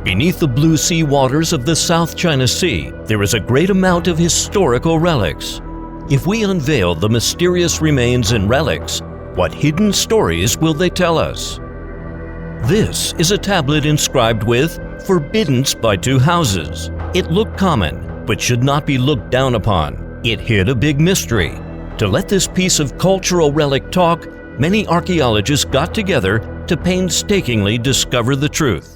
Beneath the blue sea waters of the South China Sea, there is a great amount of historical relics. If we unveil the mysterious remains and relics, what hidden stories will they tell us? This is a tablet inscribed with "Forbidden by Two Houses." It looked common, but should not be looked down upon. It hid a big mystery. To let this piece of cultural relic talk, many archaeologists got together to painstakingly discover the truth.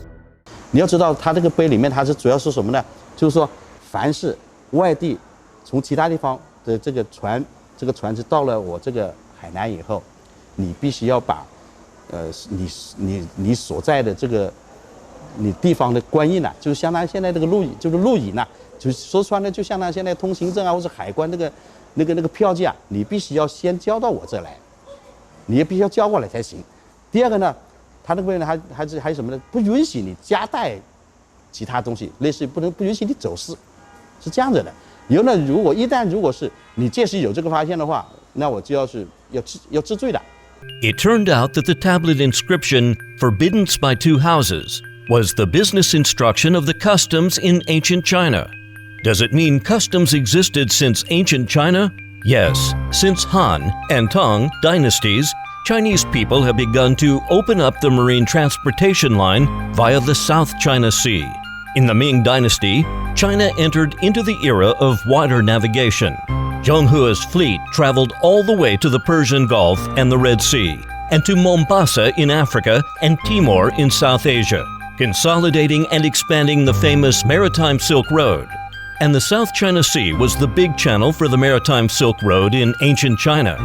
你要知道，它这个碑里面，它是主要是什么呢？就是说，凡是外地从其他地方的这个船只到了我这个海南以后，你必须要把，你所在的这个你地方的官印呐，就是相当于现在这个录影呐，就说穿了，就相当于现在通行证啊，或是海关那个票据啊，你必须要先交到我这来，你也必须要交过来才行。第二个呢，他那个呢还有什么呢？不允许你夹带其他东西，类似于不允许你走私，是这样子的。以后呢，如果是你届时有这个发现的话，那我就要治罪的。It turned out that the tablet inscription "Forbidden by Two Houses" was the business instruction of the customs in ancient China. Does it mean customs existed since ancient China? Yes, since Han and Tang dynasties, Chinese people have begun to open up the marine transportation line via the South China Sea. In the Ming Dynasty, China entered into the era of water navigation. Zhenghe's fleet traveled all the way to the Persian Gulf and the Red Sea, and to Mombasa in Africa and Timor in South Asia, consolidating and expanding the famous Maritime Silk Road. And the South China Sea was the big channel for the Maritime Silk Road in ancient China.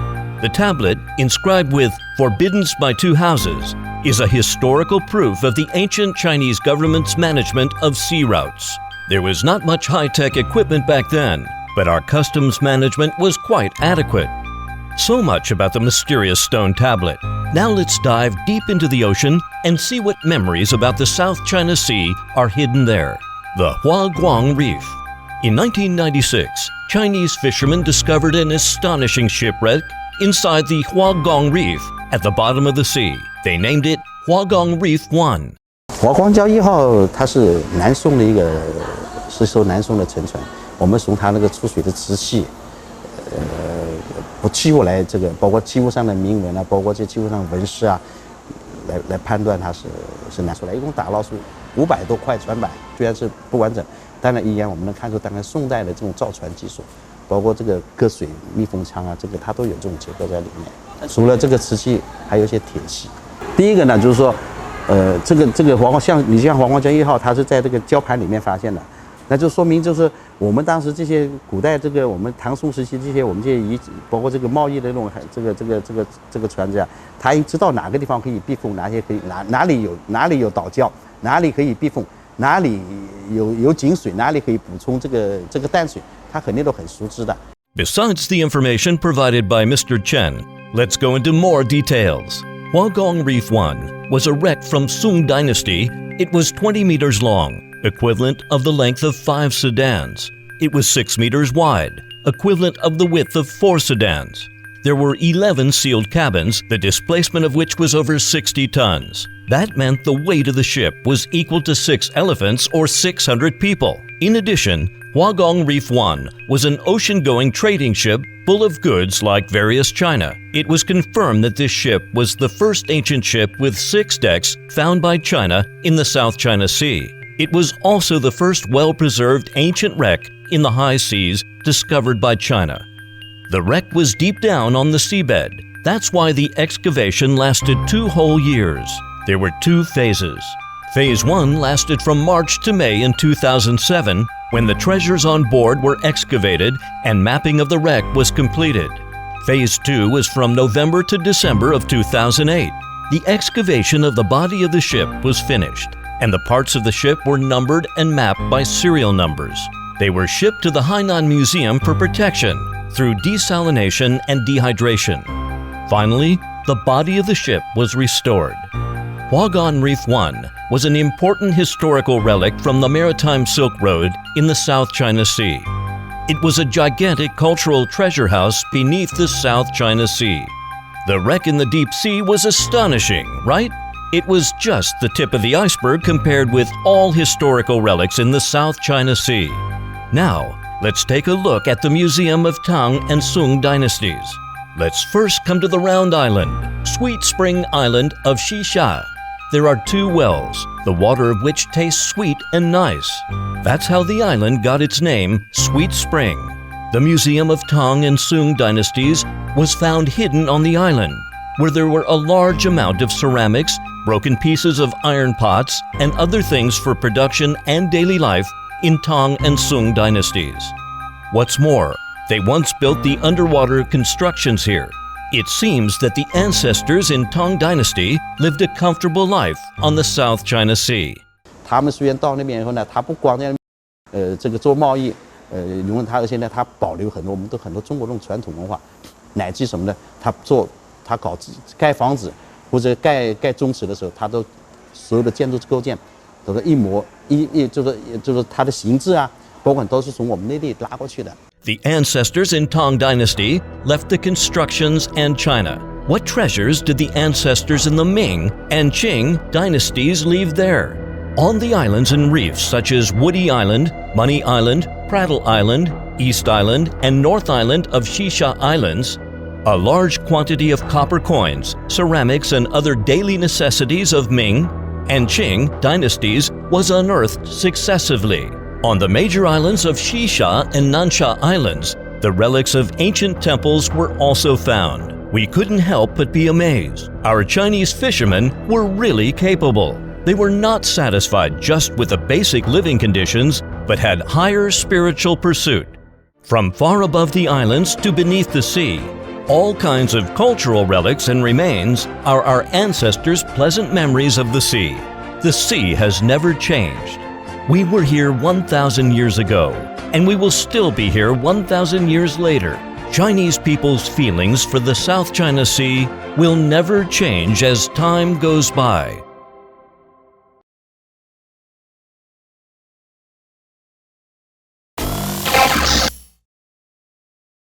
The tablet, inscribed with "Forbidden by Two Houses," is a historical proof of the ancient Chinese government's management of sea routes. There was not much high-tech equipment back then, but our customs management was quite adequate. So much about the mysterious stone tablet. Now let's dive deep into the ocean and see what memories about the South China Sea are hidden there. The Huaguang Reef. In 1996, Chinese fishermen discovered an astonishing shipwreck inside the Huaguang Reef at the bottom of the sea. They named it Huaguang Reef 1. 华光礁1号它是南宋的是艘南宋的沉船，我们从它那个出水的瓷器，气候来这个包括器物上的铭文啊，包括这器物上纹饰啊，来判断它是南宋来，一共打捞出500多块船板，虽然是不完整，当然依然我们能看出大概宋代的这种造船技术，包括这个隔水密封腔啊，这个它都有这种结构在里面。除了这个瓷器，还有一些铁器。第一个呢，就是说，这个华光像华光礁1号，它是在这个礁盘里面发现的，那就说明就是我们当时这些古代这个我们唐宋时期这些我们这些包括这个贸易的这种这个船只啊，它已经知道哪个地方可以避风，哪些可以哪里有岛礁，哪里可以避风，哪里有井水，哪里可以补充这个淡水，它肯定都很熟知的。Besides the information provided by Mr. Chen, let's go into more details. Huaguang Reef 1 was a wreck from Sung Dynasty. It was 20 meters long, equivalent of the length of 5 sedans. It was 6 meters wide, equivalent of the width of 4 sedans. There were 11 sealed cabins, the displacement of which was over 60 tons. That meant the weight of the ship was equal to 6 elephants or 600 people. In addition, Huaguang Reef 1 was an ocean-going trading ship full of goods like various China. It was confirmed that this ship was the first ancient ship with 6 decks found by China in the South China Sea. It was also the first well-preserved ancient wreck in the high seas discovered by China. The wreck was deep down on the seabed. That's why the excavation lasted 2 whole years. There were 2 phases. Phase 1 lasted from March to May in 2007, when the treasures on board were excavated and mapping of the wreck was completed. Phase 2 was from November to December of 2008. The excavation of the body of the ship was finished, and the parts of the ship were numbered and mapped by serial numbers. They were shipped to the Hainan Museum for protection through desalination and dehydration. Finally, the body of the ship was restored. Huaguang Reef 1 was an important historical relic from the Maritime Silk Road in the South China Sea. It was a gigantic cultural treasure house beneath the South China Sea. The wreck in the deep sea was astonishing, right? It was just the tip of the iceberg compared with all historical relics in the South China Sea. Now, let's take a look at the Museum of Tang and Sung dynasties. Let's first come to the Round Island, Sweet Spring Island of Xisha. There are 2 wells, the water of which tastes sweet and nice. That's how the island got its name, Sweet Spring. The Museum of Tang and Sung dynasties was found hidden on the island, where there were a large amount of ceramics, broken pieces of iron pots, and other things for production and daily life in Tang and Sung dynasties. What's more, they once built the underwater constructions here. It seems that the ancestors in Tang Dynasty lived a comfortable life on the South China Sea. 他们虽然到那边以后呢，他不光在这个做贸易，因为他而且呢，他保留很多我们很多中国这种传统文化，乃至什么呢？他搞盖房子或者盖宗祠的时候，他都所有的建筑构件都是就是它的形制啊，包括都是从我们内地拉过去的。 The ancestors in Tang Dynasty left the constructions and China. What treasures did the ancestors in the Ming and Qing dynasties leave there? On the islands and reefs such as Woody Island, Money Island, Prattle Island, East Island, and North Island of Xisha Islands, a large quantity of copper coins, ceramics, and other daily necessities of Ming and Qing dynasties was unearthed successively. On the major islands of Xisha and Nansha Islands, the relics of ancient temples were also found. We couldn't help but be amazed. Our Chinese fishermen were really capable. They were not satisfied just with the basic living conditions, but had higher spiritual pursuit. From far above the islands to beneath the sea, all kinds of cultural relics and remains are our ancestors' pleasant memories of the sea. The sea has never changed. We were here 1,000 years ago, and we will still be here 1,000 years later. Chinese people's feelings for the South China Sea will never change as time goes by.